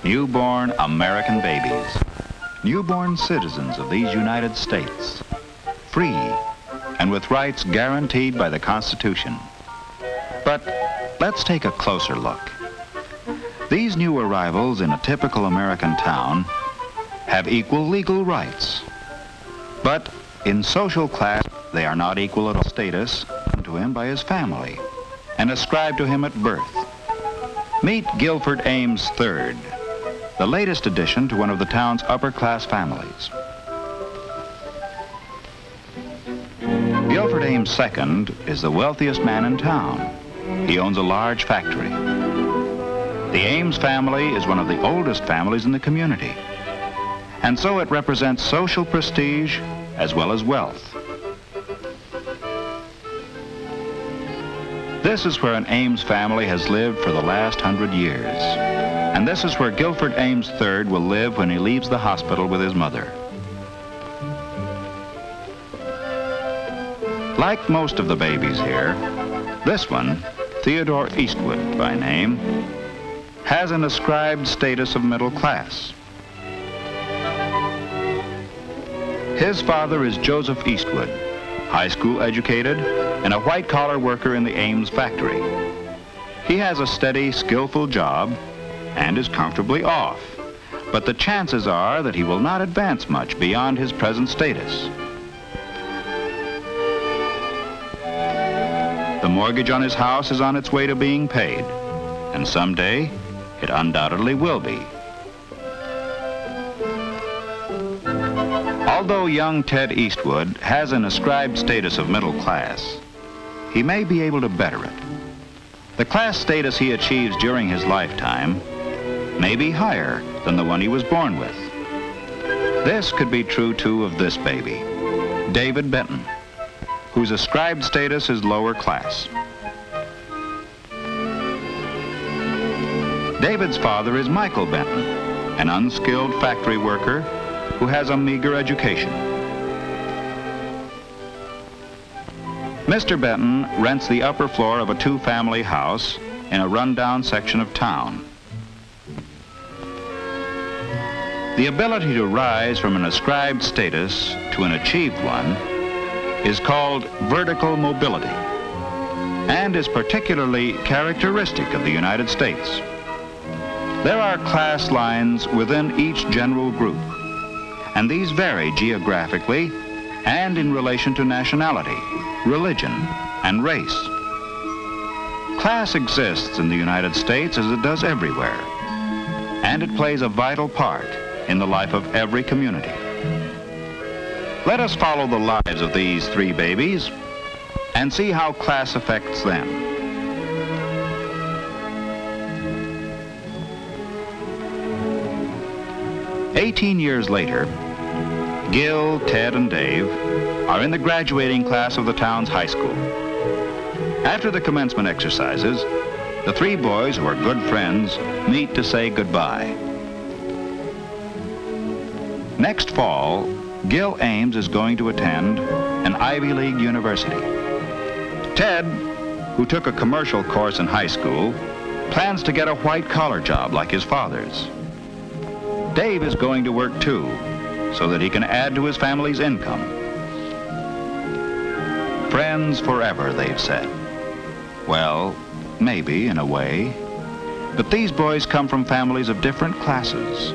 Newborn American babies. Newborn citizens of these United States. Free and with rights guaranteed by the Constitution. But let's take a closer look. These new arrivals in a typical American town have equal legal rights. But in social class, they are not equal at status to him by his family and ascribed to him at birth. Meet Guilford Ames III, the latest addition to one of the town's upper-class families. Guilford Ames II is the wealthiest man in town. He owns a large factory. The Ames family is one of the oldest families in the community, and so it represents social prestige as well as wealth. This is where an Ames family has lived for the last 100 years, and this is where Guilford Ames III will live when he leaves the hospital with his mother. Like most of the babies here, this one, Theodore Eastwood by name, has an ascribed status of middle class. His father is Joseph Eastwood, high school educated and a white-collar worker in the Ames factory. He has a steady, skillful job and is comfortably off, but the chances are that he will not advance much beyond his present status. The mortgage on his house is on its way to being paid, and someday it undoubtedly will be. Although young Ted Eastwood has an ascribed status of middle class, he may be able to better it. The class status he achieves during his lifetime may be higher than the one he was born with. This could be true, too, of this baby, David Benton, whose ascribed status is lower class. David's father is Michael Benton, an unskilled factory worker who has a meager education. Mr. Benton rents the upper floor of a two-family house in a rundown section of town. The ability to rise from an ascribed status to an achieved one is called vertical mobility and is particularly characteristic of the United States. There are class lines within each general group, and these vary geographically and in relation to nationality, religion, and race. Class exists in the United States as it does everywhere, and it plays a vital part in the life of every community. Let us follow the lives of these three babies and see how class affects them. "18 years later, Gil, Ted, and Dave are in the graduating class of the town's high school. After the commencement exercises, the three boys, who are good friends, meet to say goodbye. Next fall, Gil Ames is going to attend an Ivy League university. Ted, who took a commercial course in high school, plans to get a white-collar job like his father's. Dave is going to work too, so that he can add to his family's income. Friends forever, they've said. Well, maybe in a way, but these boys come from families of different classes,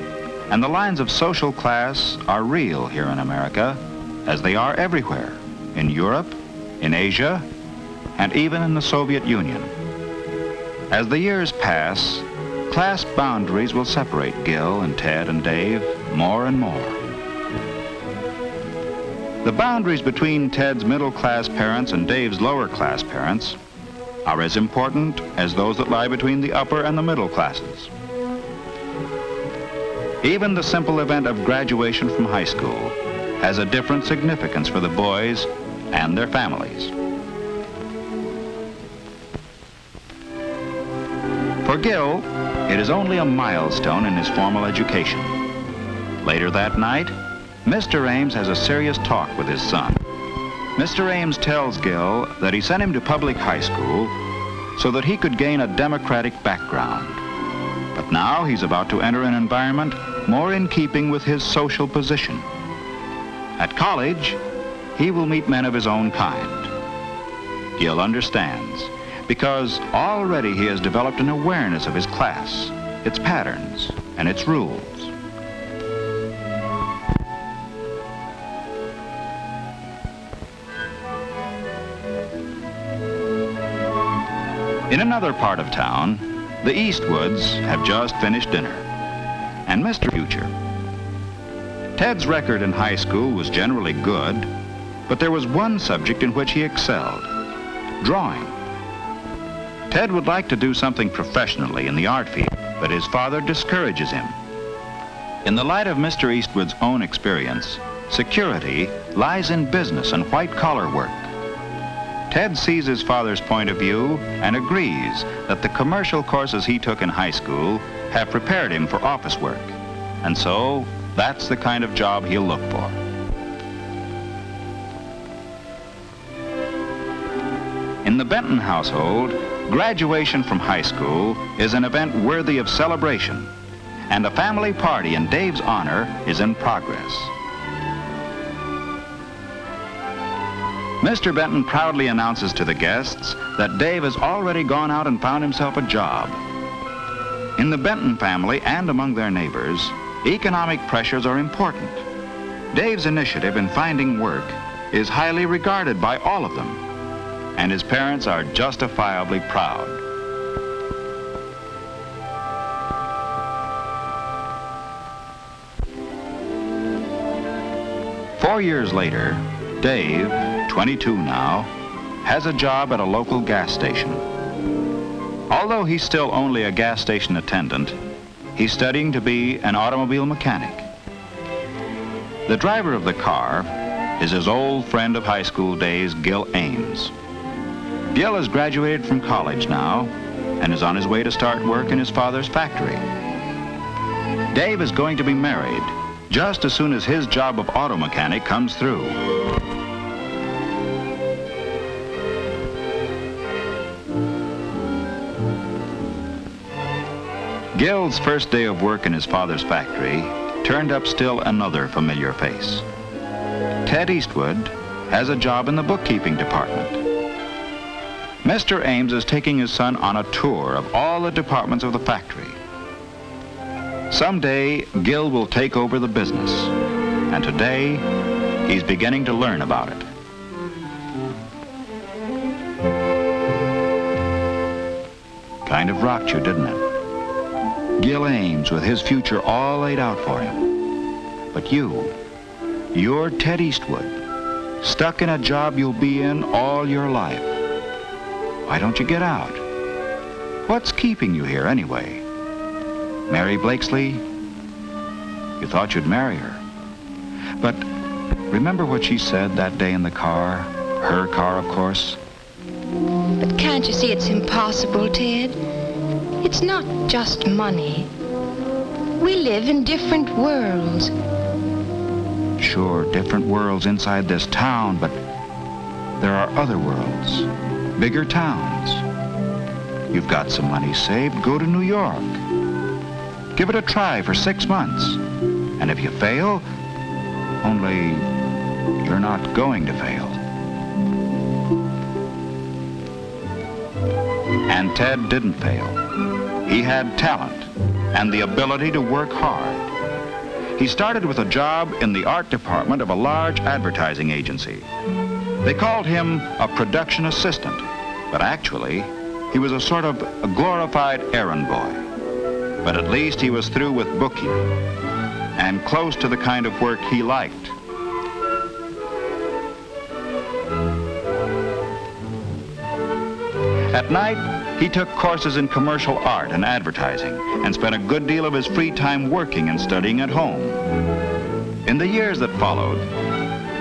and the lines of social class are real here in America, as they are everywhere, in Europe, in Asia, and even in the Soviet Union. As the years pass, class boundaries will separate Gil and Ted and Dave more and more. The boundaries between Ted's middle-class parents and Dave's lower-class parents are as important as those that lie between the upper and the middle classes. Even the simple event of graduation from high school has a different significance for the boys and their families. For Gil, it is only a milestone in his formal education. Later that night, Mr. Ames has a serious talk with his son. Mr. Ames tells Gil that he sent him to public high school so that he could gain a democratic background. But Now he's about to enter an environment more in keeping with his social position. At college, he will meet men of his own kind. Gil understands, because already he has developed an awareness of his class, its patterns, and its rules. In another part of town, the Eastwoods have just finished dinner, and Mr. Future. Ted's record in high school was generally good, but there was one subject in which he excelled: drawing. Ted would like to do something professionally in the art field, but his father discourages him. In the light of Mr. Eastwood's own experience, security lies in business and white-collar work. Ted sees his father's point of view and agrees that the commercial courses he took in high school have prepared him for office work. And so, that's the kind of job he'll look for. In the Benton household, graduation from high school is an event worthy of celebration, and a family party in Dave's honor is in progress. Mr. Benton proudly announces to the guests that Dave has already gone out and found himself a job. In the Benton family and among their neighbors, economic pressures are important. Dave's initiative in finding work is highly regarded by all of them, and his parents are justifiably proud. Four years later, Dave, 22 now, has a job at a local gas station. Although he's still only a gas station attendant, he's studying to be an automobile mechanic. The driver of the car is his old friend of high school days, Gil Ames. Gil has graduated from college now and is on his way to start work in his father's factory. Dave is going to be married just as soon as his job of auto mechanic comes through. Gil's first day of work in his father's factory turned up still another familiar face. Ted Eastwood has a job in the bookkeeping department. Mr. Ames is taking his son on a tour of all the departments of the factory. Someday, Gil will take over the business, and today, he's beginning to learn about it. Kind of rocked you, didn't it? Gil Ames with his future all laid out for him. But you're Ted Eastwood, stuck in a job you'll be in all your life. Why don't you get out? What's keeping you here anyway? Mary Blakesley? You thought you'd marry her. But remember what she said that day in the car? Her car, of course. But can't you see it's impossible, Ted? It's not just money. We live in different worlds. Sure, different worlds inside this town, but there are other worlds, bigger towns. You've got some money saved, go to New York. Give it a try for 6 months. And if you fail, only you're not going to fail. And Ted didn't fail. He had talent and the ability to work hard. He started with a job in the art department of a large advertising agency. They called him a production assistant, but actually, he was a sort of a glorified errand boy. But at least he was through with bookkeeping and close to the kind of work he liked. At night, he took courses in commercial art and advertising and spent a good deal of his free time working and studying at home. In the years that followed,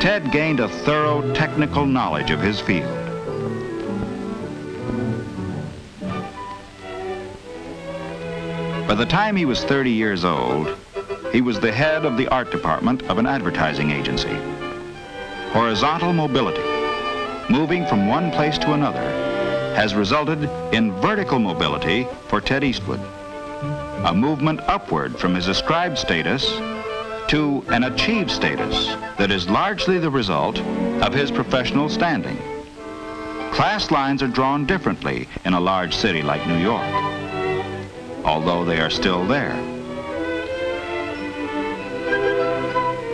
Ted gained a thorough technical knowledge of his field. By the time he was 30 years old, he was the head of the art department of an advertising agency. Horizontal mobility, moving from one place to another, has resulted in vertical mobility for Ted Eastwood. a movement upward from his ascribed status to an achieved status that is largely the result of his professional standing. Class lines are drawn differently in a large city like New York, although they are still there.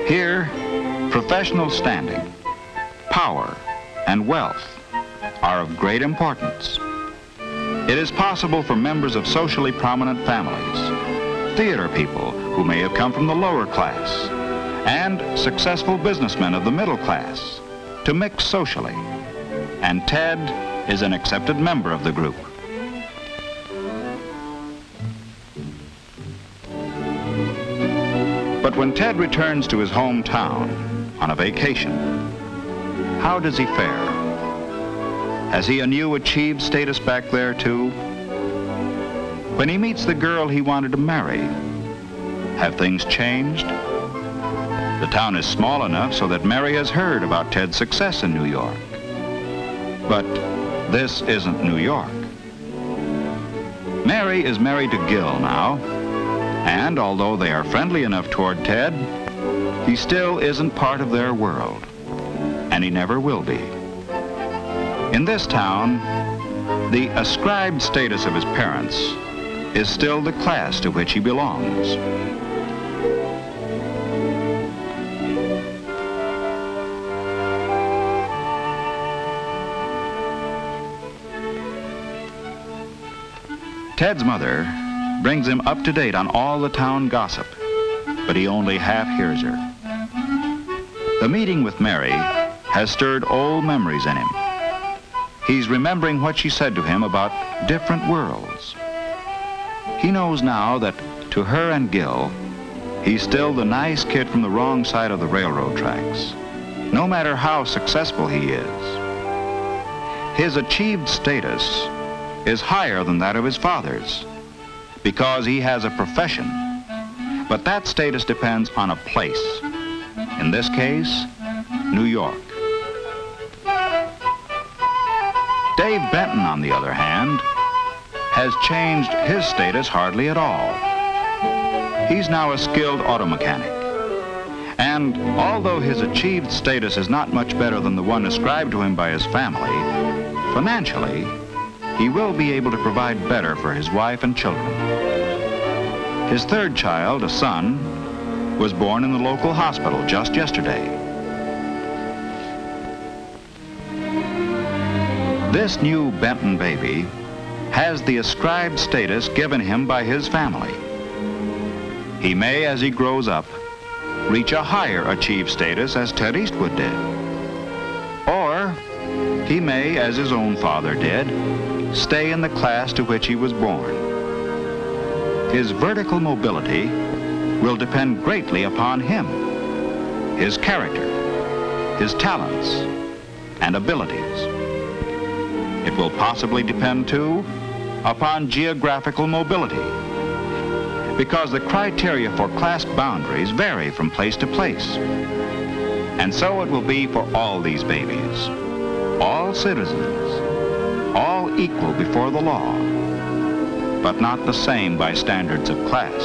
Here, professional standing, power, and wealth are of great importance. It is possible for members of socially prominent families, theater people who may have come from the lower class, and successful businessmen of the middle class to mix socially, and Ted is an accepted member of the group. But when Ted returns to his hometown on a vacation, how does he fare? Has he a new achieved status back there too? When he meets the girl he wanted to marry, have things changed? The town is small enough so that Mary has heard about Ted's success in New York. But this isn't New York. Mary is married to Gil now, and although they are friendly enough toward Ted, he still isn't part of their world, and he never will be. In this town, the ascribed status of his parents is still the class to which he belongs. Ted's mother brings him up to date on all the town gossip, but he only half hears her. The meeting with Mary has stirred old memories in him. He's remembering what she said to him about different worlds. He knows now that to her and Gil, he's still the nice kid from the wrong side of the railroad tracks, no matter how successful he is. His achieved status is higher than that of his father's because he has a profession, but that status depends on a place. In this case, New York. Dave Benton, on the other hand, has changed his status hardly at all. He's now a skilled auto mechanic. And although his achieved status is not much better than the one ascribed to him by his family, financially, he will be able to provide better for his wife and children. His third child, a son, was born in the local hospital just yesterday. This new Benton baby has the ascribed status given him by his family. He may, as he grows up, reach a higher achieved status as Ted Eastwood did. Or he may, as his own father did, stay in the class to which he was born. His vertical mobility will depend greatly upon him, his character, his talents, and abilities. It will possibly depend, too, upon geographical mobility, because the criteria for class boundaries vary from place to place. And so it will be for all these babies, all citizens, all equal before the law, but not the same by standards of class.